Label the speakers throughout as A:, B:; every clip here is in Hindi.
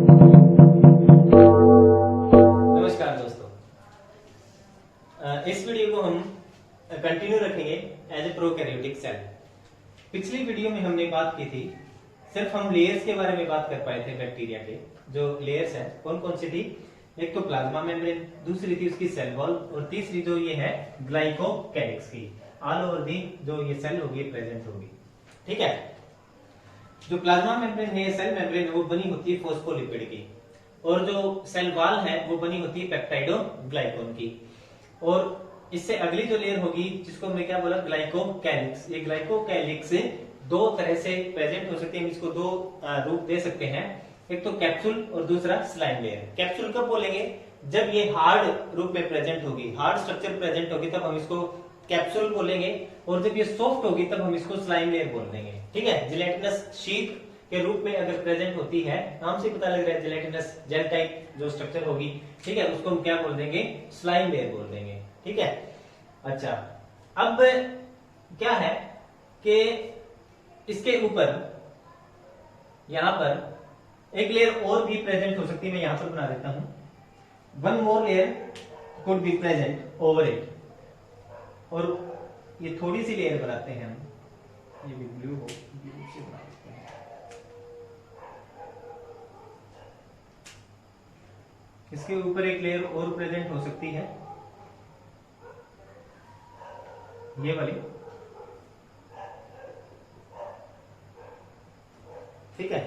A: नमस्कार दोस्तों, इस वीडियो को हम कंटिन्यू रखेंगे एज ए प्रोकैरियोटिक सेल। पिछली वीडियो में हमने बात की थी, सिर्फ हम लेयर्स के बारे में बात कर पाए थे बैक्टीरिया के। जो लेयर्स है कौन कौन सी थी? एक तो प्लाज्मा मेम्ब्रेन, दूसरी थी उसकी सेल वॉल, और तीसरी जो ये है ग्लाइकोकैलिक्स की। ऑल ओवर दी जो ये सेल होगी प्रेजेंट होगी। ठीक है, जो प्लाज्मा मेम्ब्रेन है, सेल मेम्ब्रेन, वो बनी होती है फोस्फोलिपिड की, और जो सेल वॉल है वो बनी होती है पेप्टाइडोग्लाइकॉन की। और इससे अगली जो लेयर होगी जिसको हमने क्या बोला, ग्लाइकोकैलिक्स। ये ग्लाइकोकैलिक्स दो तरह से प्रेजेंट हो सकते हैं, इसको दो रूप दे सकते हैं, एक तो कैप्सूल और दूसरा स्लाइम लेयर। कैप्सूल कब बोलेंगे? जब ये हार्ड रूप में प्रेजेंट होगी, हार्ड स्ट्रक्चर प्रेजेंट होगी, तब हम इसको कैप्सूल बोलेंगे, और जब ये सॉफ्ट होगी तब हम इसको स्लाइम लेयर बोल देंगे। ठीक है, जिलेटिनस शीट के रूप में अगर प्रेजेंट होती है, नाम से पता लग रहा है जिलेटिनस जेल टाइप जो स्ट्रक्चर होगी, ठीक है, उसको हम क्या बोल देंगे? स्लाइम लेयर बोल देंगे। ठीक है, अच्छा, अब क्या है कि इसके ऊपर यहां पर एक लेयर और भी प्रेजेंट हो सकती है। मैं यहां पर बना देता हूं, one more layer could be present over it. और ये थोड़ी सी लेयर बनाते हैं हम, ये भी ब्लू हो, ब्लू से बना देते हैं। इसके ऊपर एक लेयर और प्रेजेंट हो सकती है, ये वाली। ठीक है,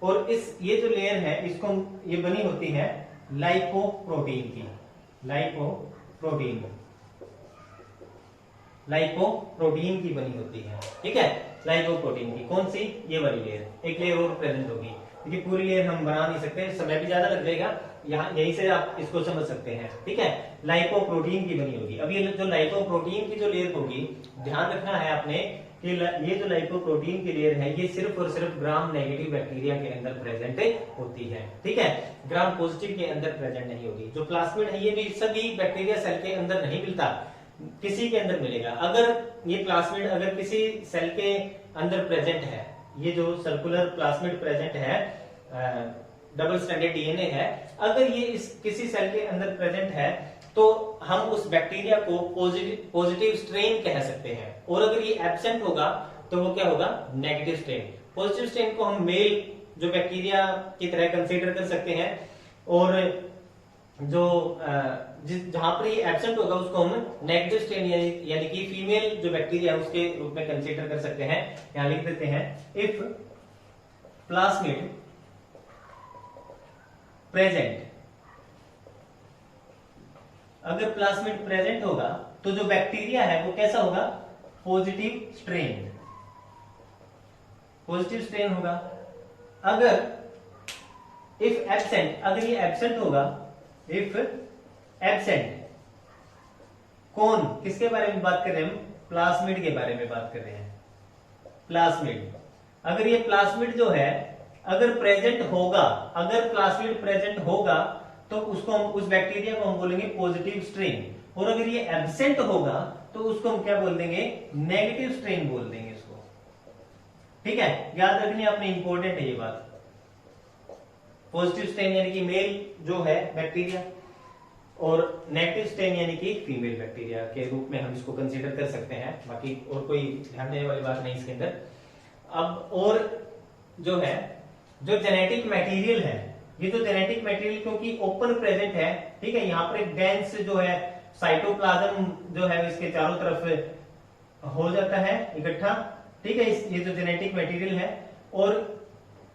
A: और इस ये जो लेयर है इसको ये बनी होती है लाइपोप्रोटीन की। लाइपोप्रोटीन की बनी होती है। ठीक है, लाइपोप्रोटीन की कौन सी? ये वाली लेयर। एक लेयर और प्रेजेंट होगी, क्योंकि पूरी लेयर हम बना नहीं सकते, समय भी ज्यादा लग जाएगा। यहाँ यहीं से आप इसको समझ सकते हैं। ठीक है, लाइपोप्रोटीन की बनी होगी। अब ये जो लाइपोप्रोटीन की जो लेयर होगी, ध्यान रखना है आपने कि ये जो लाइपोप्रोटीन की लेयर है, ये सिर्फ और सिर्फ ग्राम नेगेटिव बैक्टीरिया के अंदर प्रेजेंट होती है। ठीक है, ग्राम पॉजिटिव के अंदर प्रेजेंट नहीं होगी। जो प्लाज्मिड है, ये भी सभी बैक्टीरिया सेल के अंदर नहीं मिलता, किसी के अंदर मिलेगा। अगर ये प्लाज्मिड अगर किसी सेल के अंदर प्रेजेंट है, ये जो सर्कुलर प्लाज्मिड प्रेजेंट है, डबल स्ट्रैंडेड डीएनए है, अगर ये इस किसी सेल के अंदर प्रेजेंट है, तो हम उस बैक्टीरिया को पॉजिटिव स्ट्रेन कह सकते हैं। और अगर ये एब्सेंट होगा तो वो क्या होगा? Negative strain. पॉजिटिव स्ट्रेन को हम मेल जो बैक्टीरिया की तरह कंसीडर कर सकते हैं, और जो जहां पर ये एब्सेंट होगा उसको हम नेगेटिव स्ट्रेन यानी कि फीमेल जो बैक्टीरिया है उसके रूप में कंसीडर कर सकते हैं। यहां लिख देते हैं, इफ प्लाज्मिड प्रेजेंट, अगर प्लाज्मिड प्रेजेंट होगा तो जो बैक्टीरिया है वो कैसा होगा? पॉजिटिव स्ट्रेन होगा। अगर इफ एब्सेंट, अगर ये एब्सेंट होगा, इफ एब्सेंट, कौन, किसके बारे में बात कर रहे हैं हम? प्लाज्मिड के बारे में बात कर रहे हैं। प्लाज्मिड, अगर ये प्लाज्मिड जो है अगर प्रेजेंट होगा, अगर प्लाज्मिड प्रेजेंट होगा तो उसको हम, उस बैक्टीरिया को हम बोलेंगे पॉजिटिव स्ट्रेन। और अगर ये एब्सेंट होगा तो उसको हम क्या बोल देंगे? नेगेटिव स्ट्रेन बोल देंगे इसको। ठीक है, याद रखनी आपने, इंपॉर्टेंट है ये बात। पॉजिटिव स्ट्रेन यानी कि मेल जो है बैक्टीरिया, और नेगेटिव स्ट्रेन यानी कि फीमेल बैक्टीरिया के रूप में हम इसको कंसीडर कर सकते हैं। बाकी और कोई ध्यान देने वाली बात नहीं इसके अंदर। अब और जो है, जो जेनेटिक मटेरियल है, ये जो जेनेटिक मटेरियल क्योंकि ओपन प्रेजेंट है, ठीक है, यहाँ पर एक डेंस जो है साइटोप्लाज्म जो है इसके चारों तरफ हो जाता है इकट्ठा। ठीक है, ये जो जेनेटिक मटेरियल है, और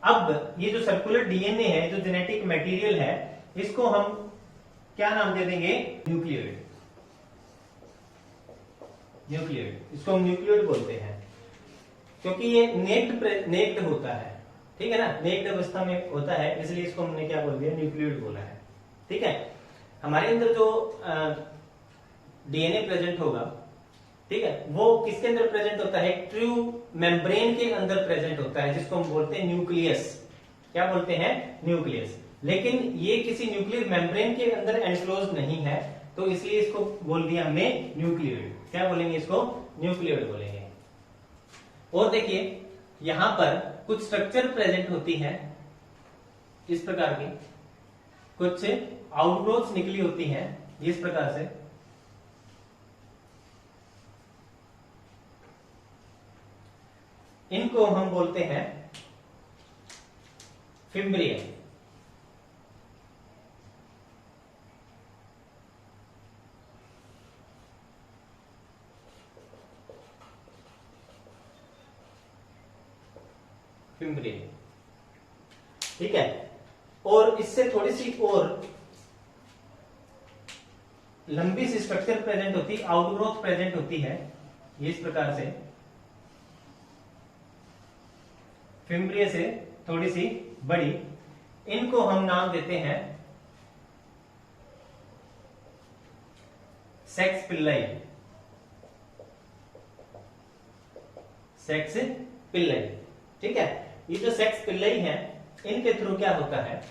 A: अब ये जो सर्कुलर डीएनए है, जो जेनेटिक मटेरियल है, इसको हम क्या नाम दे देंगे? न्यूक्लियोइड। इसको हम न्यूक्लियोइड बोलते हैं, क्योंकि ये नेक्ड होता है। ठीक है ना, नेक्ड अवस्था में होता है, इसलिए इसको हमने क्या बोल दिया? न्यूक्लियोइड बोला है। ठीक है, हमारे अंदर जो डीएनए प्रेजेंट होगा, ठीक है, वो किसके अंदर प्रेजेंट होता है? ट्रू मेम्ब्रेन के अंदर प्रेजेंट होता है, जिसको हम बोलते हैं न्यूक्लियस। क्या बोलते हैं? न्यूक्लियस। लेकिन ये किसी न्यूक्लियर मेम्ब्रेन के अंदर एनक्लोज नहीं है, तो इसलिए इसको बोल दिया हमने न्यूक्लियोइड। क्या बोलेंगे इसको? न्यूक्लियोइड बोलेंगे। और देखिए यहां पर कुछ स्ट्रक्चर प्रेजेंट होती है, इस प्रकार की कुछ आउटग्रोथ्स निकली होती हैं इस प्रकार से, इनको हम बोलते हैं फिम्ब्रिया। फिम्ब्रिया, ठीक है। और इससे थोड़ी सी और लंबी सी स्ट्रक्चर प्रेजेंट होती, आउटग्रोथ प्रेजेंट होती है इस प्रकार से, फिम्ब्रिया से थोड़ी सी बड़ी, इनको हम नाम देते हैं सेक्स पिल्लाई। सेक्स पिल्लाई, ठीक है। ये जो सेक्स पिल्लाई है, इनके थ्रू क्या होता है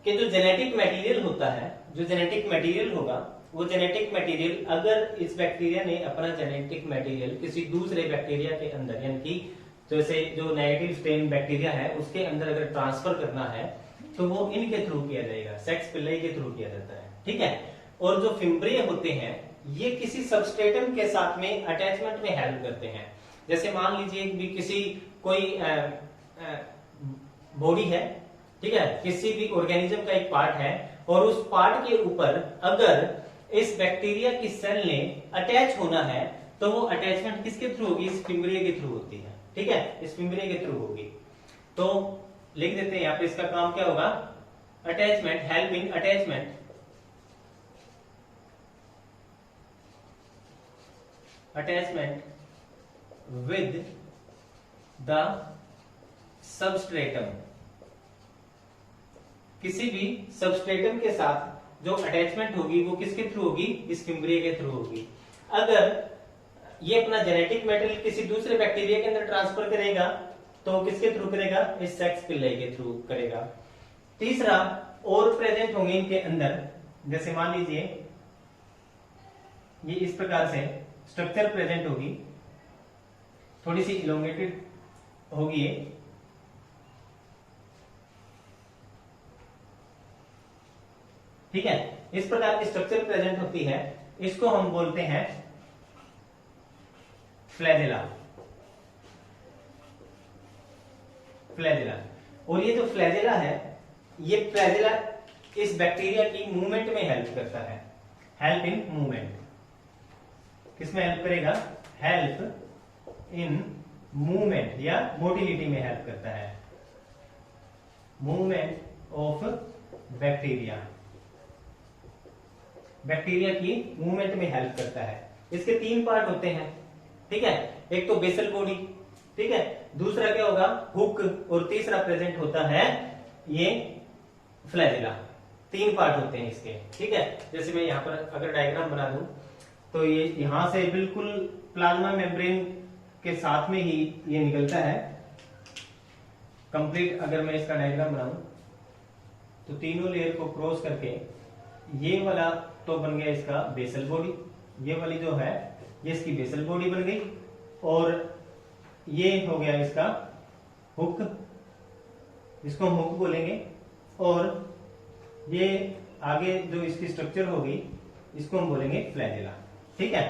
A: कि जो जेनेटिक मटेरियल होता है, जो जेनेटिक मटेरियल होगा, वो जेनेटिक मटेरियल अगर इस बैक्टीरिया ने अपना जेनेटिक मटेरियल किसी दूसरे बैक्टीरिया के अंदर, यानी कि जैसे जो नेगेटिव स्ट्रेन बैक्टीरिया है उसके अंदर अगर ट्रांसफर करना है तो वो इनके थ्रू किया जाएगा, सेक्स पिल्लाई के थ्रू किया जाता है, ठीक है। और जो फिम्ब्रिया होते हैं ये किसी सबस्ट्रेटम के साथ में अटैचमेंट में हेल्प करते हैं। जैसे मान लीजिए भी किसी कोई बॉडी है, ठीक है, किसी भी ऑर्गेनिज्म का एक पार्ट है और उस पार्ट के ऊपर अगर इस बैक्टीरिया की सेल ने अटैच होना है तो वो अटैचमेंट किसके थ्रू होगी, इस फिम्ब्रिया के थ्रू होती है, ठीक है, इस फिम्ब्रिया के थ्रू होगी। तो लिख देते हैं यहाँ पे, इसका काम क्या होगा, attachment, help in attachment, attachment with the substratum. किसी भी सबस्ट्रेटम के साथ जो अटैचमेंट होगी वो किसके थ्रू होगी, इस फिम्ब्रिया के थ्रू होगी। अगर ये अपना जेनेटिक मटेरियल किसी दूसरे बैक्टीरिया के अंदर ट्रांसफर करेगा तो किसके थ्रू करेगा, इस सेक्स पिल्लाई के थ्रू करेगा। तीसरा, और प्रेजेंट होंगे इनके अंदर, जैसे मान लीजिए ये इस प्रकार से स्ट्रक्चर प्रेजेंट होगी, थोड़ी सी इलोंगेटेड होगी ये, ठीक है, इस प्रकार की स्ट्रक्चर प्रेजेंट होती है, इसको हम बोलते हैं फ्लैजेला। फ्लैजेला, और ये जो फ्लैजेला है, ये फ्लैजेला इस बैक्टीरिया की मूवमेंट में हेल्प करता है, हेल्प इन मूवमेंट। किसमें हेल्प करेगा, हेल्प इन मूवमेंट या मोटिलिटी में हेल्प करता है, मूवमेंट ऑफ बैक्टीरिया, बैक्टीरिया की मूवमेंट में हेल्प करता है। इसके तीन पार्ट होते हैं, ठीक है, एक तो बेसल बॉडी, ठीक है, दूसरा क्या होगा, हुक, और तीसरा प्रेजेंट होता है ये फ्लैजेला। तीन पार्ट होते हैं इसके, ठीक है। जैसे मैं यहाँ पर अगर डायग्राम बना दूं तो ये यहां से बिल्कुल प्लाज्मा मेम्ब्रेन के साथ में ही ये निकलता है कंप्लीट। अगर मैं इसका डायग्राम बनाऊं तो तीनों लेयर को क्रॉस करके ये वाला तो बन गया इसका बेसल बॉडी, ये वाली जो है ये इसकी बेसल बॉडी बन गई, और ये हो गया इसका हुक, इसको हम हुक बोलेंगे, और ये आगे जो इसकी स्ट्रक्चर होगी इसको हम बोलेंगे फ्लैजेला, ठीक है।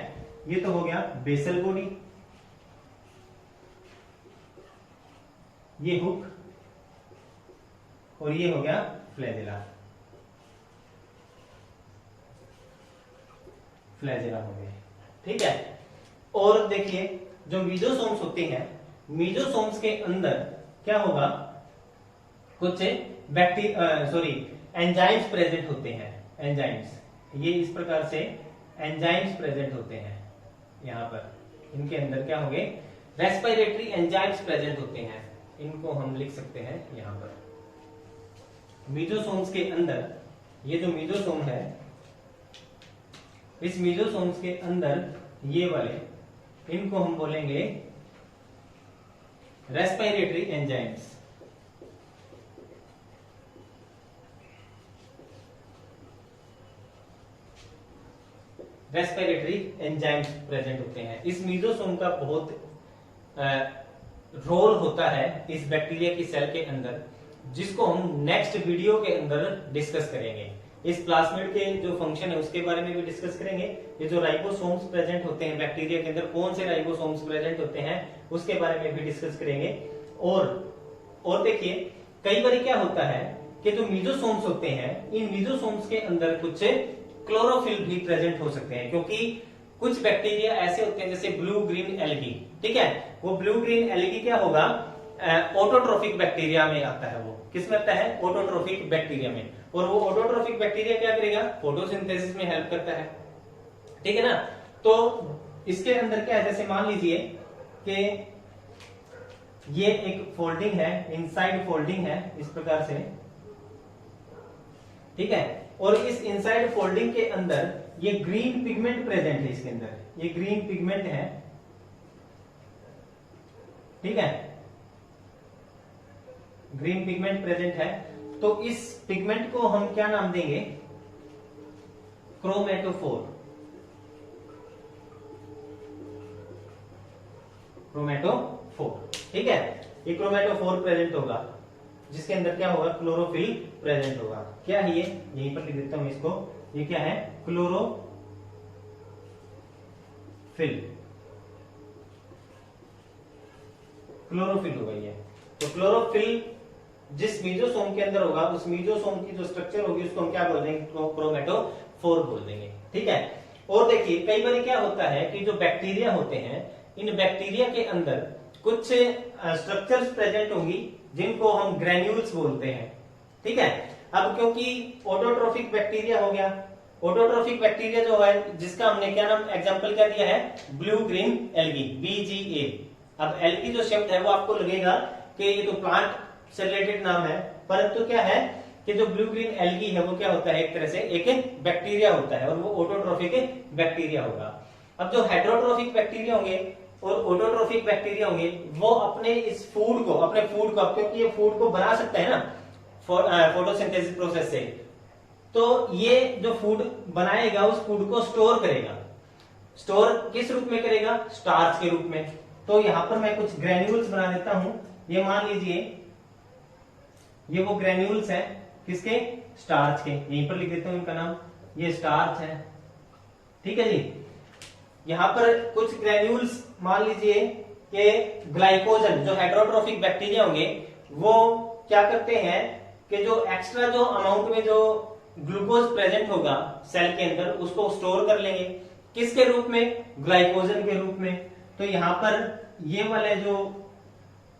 A: ये तो हो गया बेसल बॉडी, ये हुक, और ये हो गया फ्लैजेला, फ्लैजेला हो गया, ठीक है। और देखिए जो मीजोसोम्स होते हैं, मीजोसोम्स के अंदर क्या होगा, कुछ एंजाइम्स प्रेजेंट होते हैं, एंजाइम्स, ये इस प्रकार से एंजाइम्स प्रेजेंट होते हैं। यहां पर इनके अंदर क्या होंगे, रेस्पिरेटरी एंजाइम्स प्रेजेंट होते हैं, इनको हम लिख सकते हैं यहां पर। मीजोसोम्स के अंदर ये जो मीजोसोम है, इस मीजोसोम्स के अंदर ये वाले, इनको हम बोलेंगे respiratory enzymes. Respiratory enzymes present होते हैं। इस मीजोसोम का बहुत रोल होता है इस बैक्टीरिया की सेल के अंदर, जिसको हम नेक्स्ट वीडियो के अंदर डिस्कस करेंगे। इस प्लाज्मिड के जो फंक्शन है उसके बारे में भी डिस्कस करेंगे। ये जो राइबोसोम्स प्रेजेंट होते हैं बैक्टीरिया के अंदर, कौन से राइबोसोम्स प्रेजेंट होते हैं उसके बारे में भी डिस्कस करेंगे। और देखिए कई बार क्या होता है कि जो मीजोसोम्स होते हैं, इन मीजोसोम्स के अंदर कुछ क्लोरोफिल भी प्रेजेंट हो सकते हैं, क्योंकि कुछ बैक्टीरिया ऐसे होते हैं जैसे ब्लू ग्रीन एल्गी, ठीक है, वो ब्लू ग्रीन एल्गी क्या होगा, ऑटोट्रोफिक बैक्टीरिया में आता है। वो किस में आता है, ऑटोट्रोफिक बैक्टीरिया में। और वो ऑटोट्रोफिक बैक्टीरिया क्या करेगा, फोटोसिंथेसिस में हेल्प करता है, ठीक है ना। तो इसके अंदर क्या है, जैसे मान लीजिए कि ये एक फोल्डिंग है, इनसाइड फोल्डिंग है इस प्रकार से, ठीक है। और इस इनसाइड फोल्डिंग के अंदर ये ग्रीन पिगमेंट प्रेजेंट है, इसके अंदर ये ग्रीन पिगमेंट है, ठीक है, ग्रीन पिगमेंट प्रेजेंट है। तो इस पिगमेंट को हम क्या नाम देंगे, क्रोमेटोफोर। क्रोमेटोफोर, ठीक है, ये क्रोमेटोफोर प्रेजेंट होगा, जिसके अंदर क्या होगा, क्लोरोफिल प्रेजेंट होगा। क्या है ये, यहीं पर लिख देता हूं इसको, ये क्या है, क्लोरोफिल। क्लोरोफिल होगा ये। तो क्लोरोफिल जिस मीजोसोम के अंदर होगा, उस मीजोसोम की जो स्ट्रक्चर होगी उसको हम क्या बोल देंगे, क्रोमेटोफोर बोल देंगे, ठीक है। और देखिए कई बार क्या होता है कि जो बैक्टीरिया होते हैं, इन बैक्टीरिया के अंदर कुछ स्ट्रक्चर्स प्रेजेंट होंगी जिनको हम ग्रेन्यूल्स बोलते हैं, ठीक है। अब क्योंकि ऑटोट्रोफिक बैक्टीरिया हो गया, ऑटोट्रोफिक बैक्टीरिया जो है जिसका हमने क्या नाम एग्जांपल क्या दिया है, ब्लू ग्रीन एल्गी, BGA। अब एल्गी जो शब्द है वो आपको लगेगा कि ये तो प्लांट से रिलेटेड नाम है, परंतु क्या है कि जो ब्लू ग्रीन एल्गी है वो क्या होता है, एक तरह से एक बैक्टीरिया होता है, और वो ऑटोट्रोफिक बैक्टीरिया होगा। अब जो हेटेरोट्रोफिक बैक्टीरिया होंगे और ऑटोट्रोफिक बैक्टीरिया होंगे, वो अपने इस फूड को, अपने फूड को, क्योंकि ये फूड को बना सकते हैं ना फोटोसिंथेसिस प्रोसेस से, तो ये जो फूड बनाएगा उस फूड को स्टोर करेगा। स्टोर किस रूप में करेगा, स्टार्च के रूप में। तो यहां पर मैं कुछ ग्रेन्यूल्स बना देता हूं, ये मान लीजिए ये वो ग्रेन्यूल्स है किसके, स्टार्च के, यहीं पर लिख देता हूं इनका नाम, ये स्टार्च है, ठीक है जी। यहां पर कुछ ग्रेन्यूल्स मान लीजिए कि ग्लाइकोजन, जो हेटेरोट्रोफिक बैक्टीरिया होंगे वो क्या करते हैं कि जो एक्स्ट्रा जो अमाउंट में जो ग्लूकोज प्रेजेंट होगा सेल के अंदर उसको स्टोर कर लेंगे, किसके रूप में, ग्लाइकोजन के रूप में। तो यहां पर ये वाले जो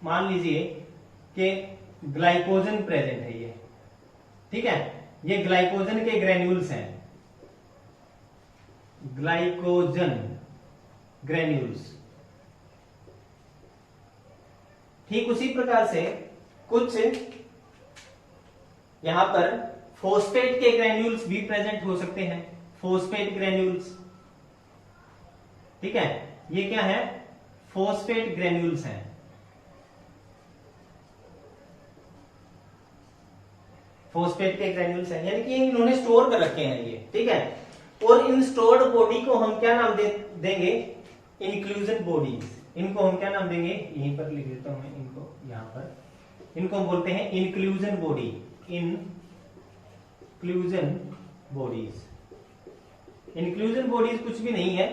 A: मान लीजिए कि ग्लाइकोजन प्रेजेंट है ये, ठीक है, ये ग्लाइकोजन के ग्रेन्यूल्स हैं, ग्लाइकोजन ग्रेन्यूल्स। ठीक उसी प्रकार से कुछ यहां पर फोस्फेट के ग्रेन्यूल्स भी प्रेजेंट हो सकते हैं, फोस्फेट ग्रेन्यूल्स, ठीक है, ये क्या है, फोस्फेट ग्रेन्यूल्स हैं। फोस्फेट के ग्रेन्यूल्स हैं, यानी कि इन्होंने स्टोर कर रखे हैं ये, ठीक है। और इन स्टोर्ड बॉडी को हम क्या नाम देंगे, इंक्लूजन बॉडीज। इनको हम क्या नाम देंगे, यहीं पर लिख देता हूं मैं इनको, यहां पर इनको हम बोलते हैं inclusion body, inclusion bodies. Inclusion bodies कुछ भी नहीं है,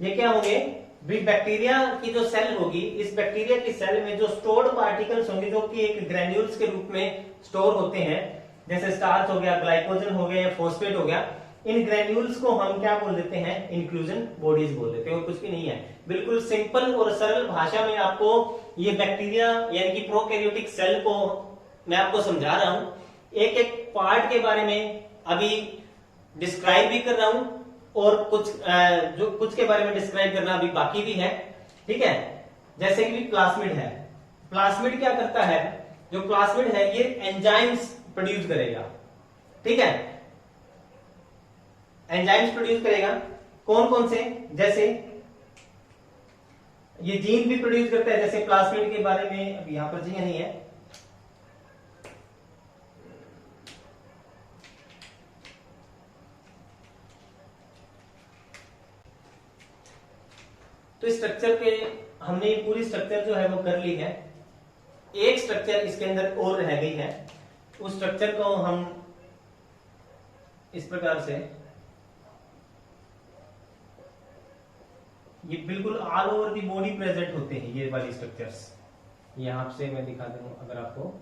A: ये क्या होंगे, बैक्टीरिया की जो सेल होगी, इस बैक्टीरिया की सेल में जो स्टोर्ड पार्टिकल्स होंगे जो कि एक ग्रेन्यूल्स के रूप में स्टोर होते हैं, जैसे स्टार्च हो गया, ग्लाइकोजन हो गया या फोस्फेट हो गया, इन ग्रेन्यूल्स को हम क्या बोल देते हैं, इंक्लूजन बॉडीज बोल देते हैं, और कुछ भी नहीं है। बिल्कुल सिंपल और सरल भाषा में आपको ये बैक्टीरिया यानी कि प्रोकैरियोटिक सेल को मैं आपको समझा रहा हूं, एक एक पार्ट के बारे में अभी डिस्क्राइब भी कर रहा हूं, और कुछ के बारे में डिस्क्राइब करना अभी बाकी भी है, ठीक है। जैसे कि प्लाज्मिड है, प्लाज्मिड क्या करता है, जो प्लाज्मिड है ये एंजाइम्स प्रोड्यूस करेगा, ठीक है, एंजाइम्स प्रोड्यूस करेगा। कौन कौन से, जैसे ये जीन भी प्रोड्यूस करता है, जैसे प्लाज्मिड के बारे में अब यहां पर जी नहीं है, तो स्ट्रक्चर पे हमने ये पूरी स्ट्रक्चर जो है वो कर ली है। एक स्ट्रक्चर इसके अंदर और रह गई है, उस स्ट्रक्चर को हम इस प्रकार से, ये बिल्कुल all over the body present होते हैं ये वाली स्ट्रक्चर्स। यहां से मैं दिखा दूं अगर आपको,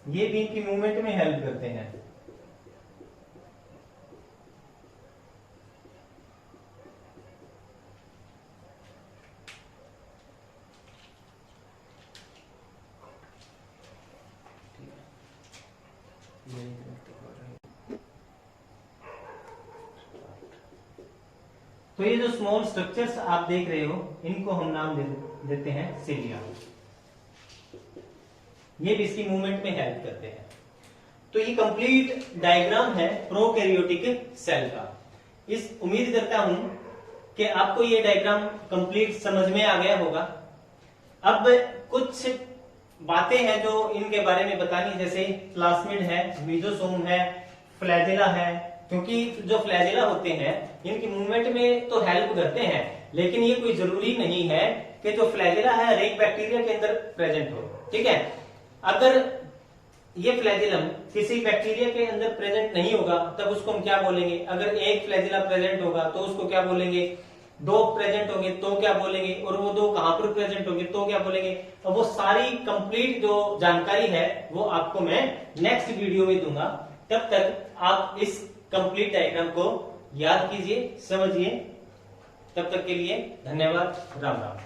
A: ये भी इनकी मूवमेंट में हेल्प करते हैं। तो ये जो स्मॉल स्ट्रक्चर्स आप देख रहे हो, इनको हम नाम देते हैं सिलिया। ये भी इसकी मूवमेंट में हेल्प करते हैं। तो ये कंप्लीट डायग्राम है प्रोकैरियोटिक सेल का। इस उम्मीद करता हूं कि आपको ये डायग्राम कंप्लीट समझ में आ गया होगा। अब कुछ बातें हैं जो इनके बारे में बतानी, जैसे प्लाज्मिड है, मीजोसोम है, फ्लैजेला है। क्योंकि जो फ्लैजेला होते हैं इनकी मूवमेंट में तो हेल्प करते हैं, लेकिन ये कोई जरूरी नहीं है कि जो फ्लैजेला है हर एक बैक्टीरिया के अंदर प्रेजेंट हो। ठीक है, अगर ये फ्लैजेलम किसी बैक्टीरिया के अंदर प्रेजेंट नहीं होगा तब उसको हम क्या बोलेंगे? अगर एक फ्लैजेला प्रेजेंट होगा तो उसको क्या बोलेंगे? दो प्रेजेंट होंगे तो क्या बोलेंगे? और वो दो कहां पर प्रेजेंट होंगे तो क्या बोलेंगे? और वो सारी कंप्लीट जो जानकारी है वो आपको मैं नेक्स्ट वीडियो में दूंगा। तब तक आप इस कंप्लीट डायग्राम को याद कीजिए, समझिए। तब तक के लिए धन्यवाद। राम राम।